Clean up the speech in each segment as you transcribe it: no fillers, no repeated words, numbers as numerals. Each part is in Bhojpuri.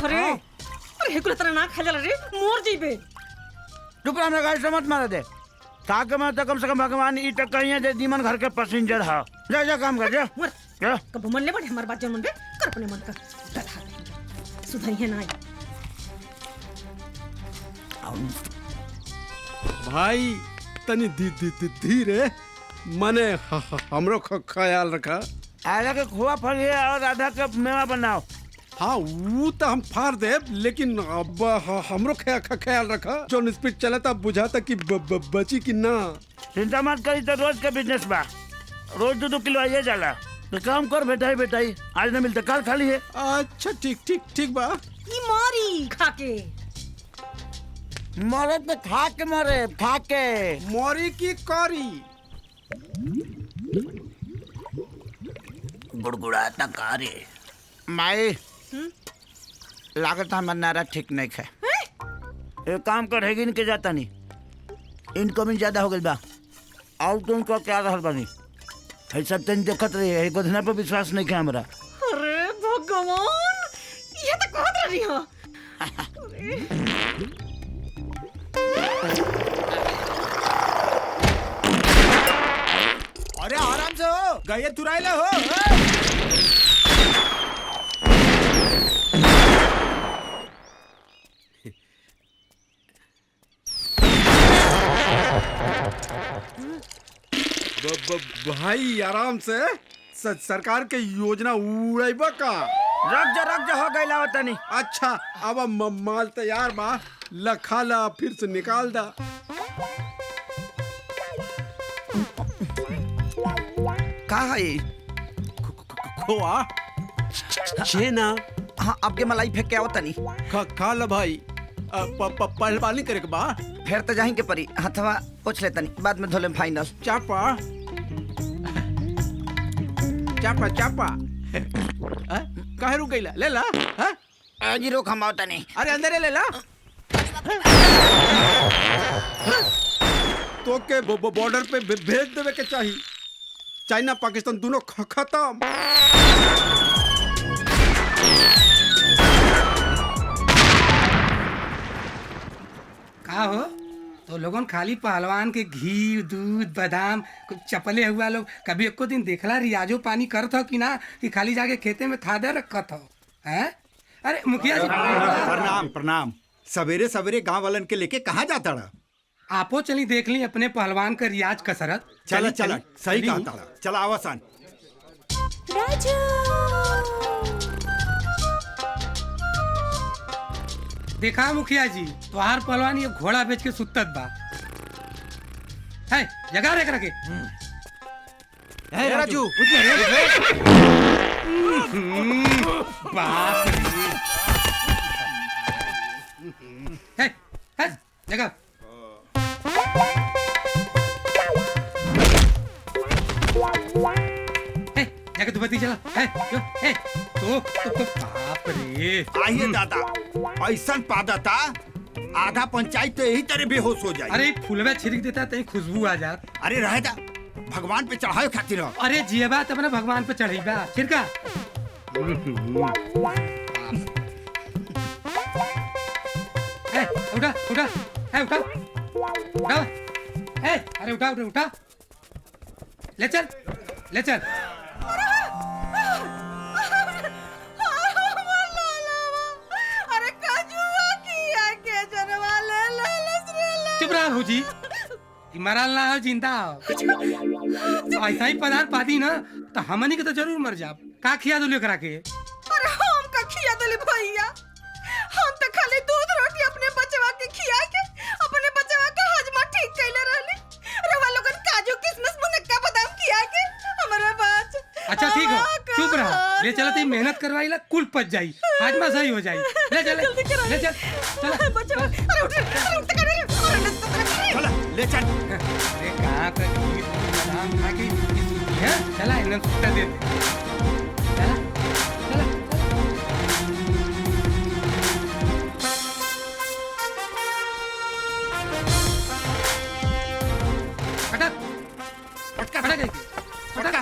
अरे अरे हेकुला तरह ना खा जाला रे मोर जइबे। चुप रह, गाड़ी से मत मारा दे। ताकि मैं तो कम से कम भगवान ई तक कहिए जे दीमन घर के पैसेंजर हा। जा जा काम कर जा। मर जा कब मन ले बड़े हमार बात जन मन बे कर अपने मन का सुधरी है ना भाई तनी धीरे मने हमरो ख्याल रखा। आधा के खोआ फल और आधा के मेवा बनाओ। हाँ वो तो हम फाड़ दे, लेकिन अब हमरो ख्याल रखा। जो स्पीड चला था बुझाता कि बची कि ना। चिंता मत करी, तो रोज का बिजनेस बा। रोज 2-2 किलो आइए जाला। तो काम कर बेटाई आज न मिलते कल खाली है। अच्छा ठीक बा। ये मारी खा के मरे तो खा के मोरी की कारी गुड़गुड़ाता कारे माई लागत हमारा नारा ठीक नहीं है। एक काम करेगी इनके जाता नहीं इनकमिंग ज्यादा हो गई बा और तुम को क्या रहल बानी है सब तन देखत रही है गोधना पर विश्वास नहीं है हमरा। अरे भगवान ये तो कहत रही हो। अरे आराम से हो गए तुराइले हो। भाई आराम से सरकार के योजना उड़ाइबा का। रख जा हो गई लावता नहीं। अच्छा अब माल तैयार बा, लखा ला फिर से निकाल दा। का है खोआ छेना। हाँ आपके मलाई फेंक के आवता नहीं। खा ला भाई। पहलवानी करे के बा। फिर तो जाएंगे परी हथवा पूछ लेता नहीं बाद में धोले फाइनल। चापा काहे रुक गईला? ले ला। आज रोक हम आवता नहीं। अरे अंदर ले ला। तो के बॉर्डर पे भेज देवे के चाहिए। चाइना पाकिस्तान दोनों खत्म। का हो तो लोगन खाली पहलवान के घी दूध बादाम कुछ चपले हुआ लोग कभी एको दिन देखला रियाजो पानी करत हो कि ना कि खाली जाके खेते में खादे रखत हो हैं? अरे मुखिया जी प्रणाम। सवेरे सवेरे गांव वालन के लेके कहाँ जाता रहा? आपो चली देख ली अपने पहलवान का रियाज कसरत। चल सही कहा था। चला आवासान। देखा मुखिया जी तोहार पहलवान ये घोड़ा बेच के सुतत बा है जगह रे करके। राजू बाप रे है जगह जगह तू बत्ती चला है जो है तो बाप रे। आइए दादा ऐसा पादा था आधा पंचायत तो यही तरह बेहोश हो जाए। अरे फूलवा छिड़क देता तई खुशबू आ जात। अरे रह जा भगवान पे चढ़ाए खातिर। अरे जियबा तब ना भगवान पे चढ़ीबा छिड़का। उठा उठा है उठा उठा है अरे उठा उठा उठा ले चल चुप रहा भौजी मरल ना हो जिंदा हो। ऐसा ही पदार्थ पाती ना तो हमनी के तो जरूर मर जाब। का खिया दो लेकरा के? अरे हम का खिया दले भैया हम तो खाली दूध रोटी अपने बचवा के खिया के अपने बचवा का हजमा ठीक कैले रहली। रवा लोगन काजू किशमिश मुनक्का बादाम खिया के हमारे बात। अच्छा ठीक हो चुप रहा ले चला ती मेहनत करवाईला कुल पच जाई हाजमा सही हो जाई। ले चल चला बचवा अरे उठ करे चला ले चल। अरे कहाँ का खीर बादाम खा के है चला इन्हें सुता दे चला पटका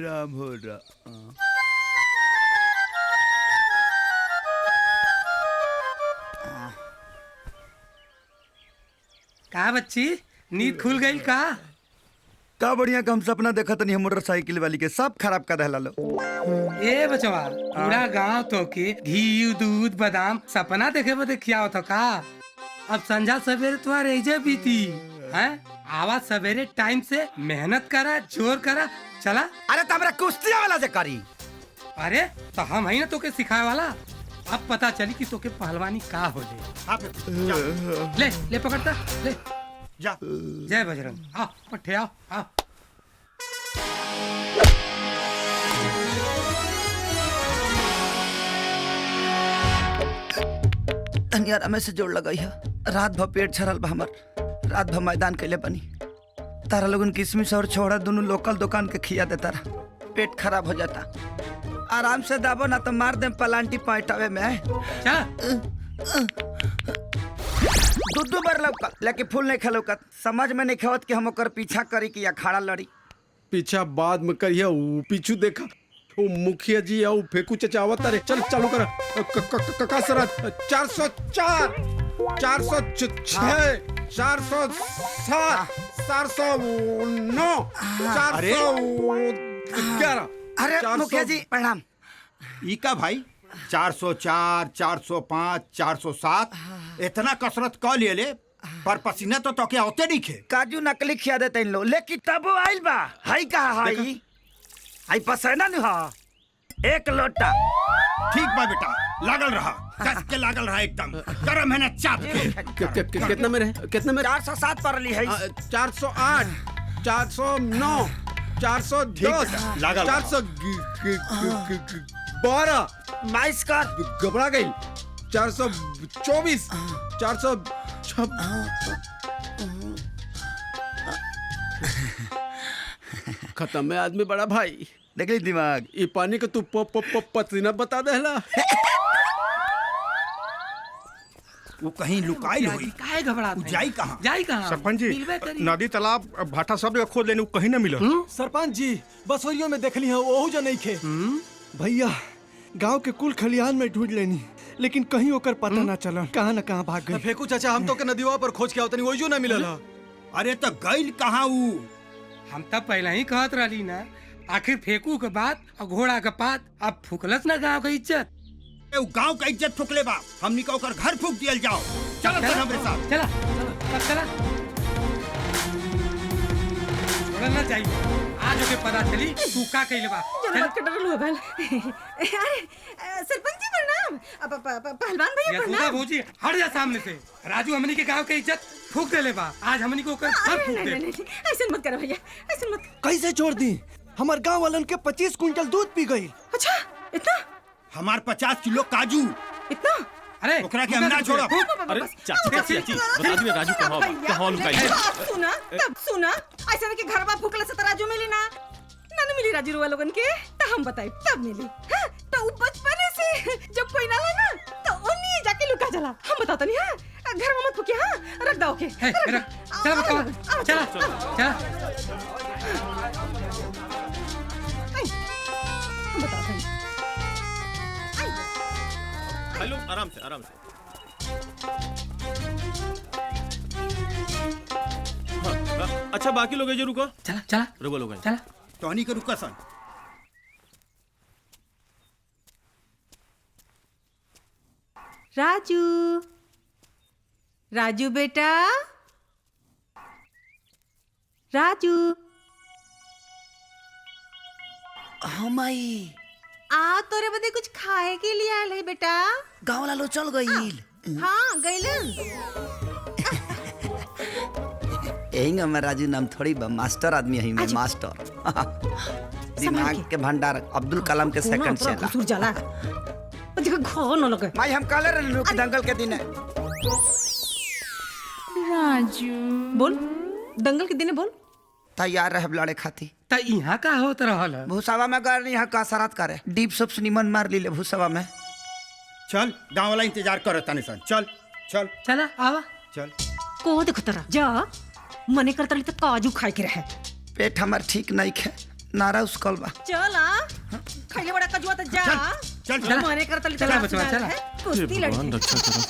राम हो रहा का बच्ची नींद खुल गई का? का बढ़िया कम सपना देखा तनी मोटरसाइकिल वाली के सब खराब कर देला लो। ए बचवा पूरा गांव तो के घी दूध बादाम सपना देखे बदे खियाओ तो का? अब संझा सवेरे तुम्हारे एजे बीती हैं? आवाज सवेरे टाइम से मेहनत करा जोर करा चला। अरे तमरा कुश्ती वाला जे करी। अरे तो हम ही ना तोके सिखाए वाला। अब पता चली कि तोके पहलवानी का हो हाँ फिर, जा, ले ले पकड़ता ले। जा। जय बजरंग आओ पट्टे आओ आओ। धनिया में से जोड़ लगाई है। रात भर पेट छरल बा हमर। रात भर मैदान कैले बनी। तारा लोगन किशमिश और छोड़ा दोनों लोकल दुकान के खिया देता रहा। पेट खराब हो जाता। आराम से दाबो ना तो मार दे पलांटी पैटावे में। चल दो बार लौकत लेकिन फूल नहीं खलौकत। समझ में नहीं खवत कि हम ओकर पीछा करी कि अखाड़ा लड़ी। पीछा बाद में करिए। पीछू देखा वो मुखिया जी और फेकू चचावत रे। चल चालू कर कसरत। 404 406 407 409 411। अरे मुखिया जी प्रणाम। ई का भाई 404 405 407 इतना कसरत कर लिए ले पर पसीना तो तोके होते नहीं खे। काजू नकली खिया देते इन लोग लेकिन तब वो आइल बा। हाई कहा हाई आई पसेना नहीं हा। एक लोटा ठीक बा बेटा लागल रहा कस के लागल रहा एकदम गरम है ना चाप के। कितना में रहे? कितना में? 407 पर ली है। 408 409 410 लागल रहा। 412 22 कर घबरा गई। 424 406। खत्म है आदमी बड़ा भाई। देख ली दिमाग। ये पानी का तू पसीना बता देला। वो कहीं लुकाई हुई काहे घबरात वो है? जाई कहाँ? जाई कहाँ? सरपंच जी मिलबे करी। नदी तालाब भाटा सब जगह खोद लेने कहीं ना मिला। सरपंच जी बसोरियों में देखली है ओहू जो नहीं खे। भैया गांव के कुल खलिहान में ढूंढ लेनी लेकिन कहीं ओकर पता ना चला। कहाँ न कहाँ भाग गई। फेकू चाचा हम तो के नदीवा पर खोज के आवतनी ओहू ना मिलल। अरे तो गई कहाँ वो? हम तब पहले ही कहत रही ना आखिर फेंकू के बाद और घोड़ा के पात अब फुकलस ना गाँव की इज्जत। वो गांव का इज्जत फूकले बा हमनी का ओकर घर फूक दियल जाओ। चलो चल हमरे साथ। चला चला छोड़ना ना चाहिए। आज ओके पता चली तू का कइले बा। जनमत के डरल हो भल। अरे सरपंच जी प्रणाम। पहलवान भैया ये प्रणाम। भौजी हट जा सामने से। राजू हमनी के गांव के इज्जत फूक देले बा। आज हमनी को ओकर घर फूक दे। ऐसे मत करो भैया ऐसे मत। कैसे छोड़ दी? हमार गांव वालन के 25 कुंटल दूध पी गई। अच्छा इतना हमार 50 किलो काजू। इतना? अरे ओकरा के हम ना छोड़ो। अरे चाची बता दिए राजू कहाँ बा? कहाँ लुकाई है? सुना तब सुना ऐसा नहीं कि घर बा फूकला से राजू मिली ना ना मिली राजू रुआ लोगन के तो हम बताई तब मिली। हाँ, तो बचपन से जब कोई ना ला ना तो ओनी जाके लुका चला। हम बताता नहीं है घर में मत फूके। हाँ रख दो के चला बता चला चला। हम बताते हैं। हेलो आराम से आराम से। हाँ, अच्छा बाकी लोग जो रुको। चला चला रुको लोग चला। टॉनी के रुका सन। राजू राजू बेटा राजू हम आई आ तोरे बदे कुछ खाए के लिए आयल है बेटा। गाँव वाला लोग चल गई। हाँ गइलन। यही हमारा राजू नाम थोड़ी बा। मास्टर आदमी है मैं मास्टर। दिमाग के भंडार अब्दुल कलाम के सेकंड से घुसुर जाला। देखो घो न लगे। भाई हम काले रहने के दंगल के दिन है। राजू बोल दंगल के दिन बोल। तैयार रहे लड़े खाती। त यहाँ का होत रहल? भूसावा में गए यहाँ कसरत करे। डीप सब निमन मार ली ले भूसावा में। चल गांव वाला इंतजार करो तने सन। चल चल चला आवा चल। को देखो तरा जा मने करता तो काजू खाए के रहे। पेट हमार ठीक नहीं खे नारा उसकल बा। चल आ खैले बड़ा काजू तो जा। चल चल मने करता चला बचवा चला। कुश्ती लड़ी। भगवान रक्षा करो।